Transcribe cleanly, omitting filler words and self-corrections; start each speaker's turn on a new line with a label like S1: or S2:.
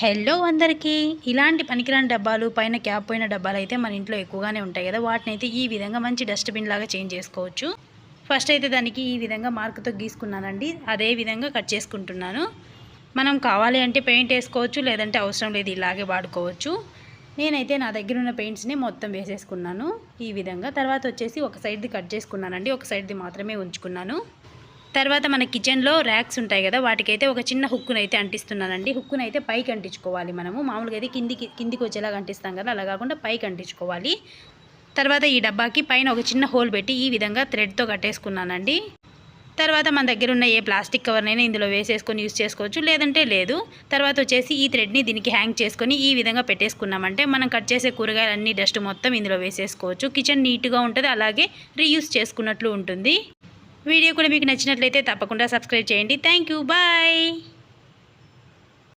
S1: Hello అందరికీ ఇలాంటి పనికిరాని డబ్బాలు పైన క్యాప్ పోయిన డబ్బాలు అయితే మన ఇంట్లో ఎక్కువగానే ఉంటాయి కదా. వాటిని అయితే ఈ విధంగా మంచి డస్ట్బిన్ లాగా చేంజ్ చేసుకోవచ్చు. ఫస్ట్ అయితే దానికి ఈ విధంగా మార్కుతో గీసుకున్నానండి. అదే విధంగా కట్ చేసుకుంటున్నాను. మనం కావాలి అంటే పెయింట్ వేసుకోవచ్చు, లేదంటే అవసరం లేదు ఇలాగే వాడుకోవచ్చు. నేనైతే నా దగ్గర ఉన్న పెయింట్స్ని మొత్తం వేసేసుకున్నాను ఈ విధంగా. తర్వాత వచ్చేసి ఒక సైడ్ది కట్ చేసుకున్నానండి, ఒక సైడ్ది మాత్రమే ఉంచుకున్నాను. తర్వాత మన కిచెన్లో ర్యాక్స్ ఉంటాయి కదా, వాటికైతే ఒక చిన్న హుక్కును అయితే అంటిస్తున్నానండి. హుక్కును అయితే పైకి అంటించుకోవాలి. మనము మామూలుగా అయితే కిందికి వచ్చేలాగా అంటిస్తాం కదా, అలా కాకుండా పైకి అంటించుకోవాలి. తర్వాత ఈ డబ్బాకి పైన ఒక చిన్న హోల్ పెట్టి ఈ విధంగా థ్రెడ్తో కట్టేసుకున్నానండి. తర్వాత మన దగ్గర ఉన్న ఏ ప్లాస్టిక్ కవర్నైనా ఇందులో వేసేసుకొని యూస్ చేసుకోవచ్చు, లేదంటే లేదు. తర్వాత వచ్చేసి ఈ థ్రెడ్ని దీనికి హ్యాంగ్ చేసుకొని ఈ విధంగా పెట్టేసుకున్నామంటే మనం కట్ చేసే కూరగాయలన్నీ డస్ట్ మొత్తం ఇందులో వేసేసుకోవచ్చు. కిచెన్ నీట్గా ఉంటుంది, అలాగే రీయూస్ చేసుకున్నట్లు ఉంటుంది. వీడియో కూడా మీకు నచ్చినట్లయితే తప్పకుండా సబ్స్క్రైబ్ చేయండి. Thank you, bye.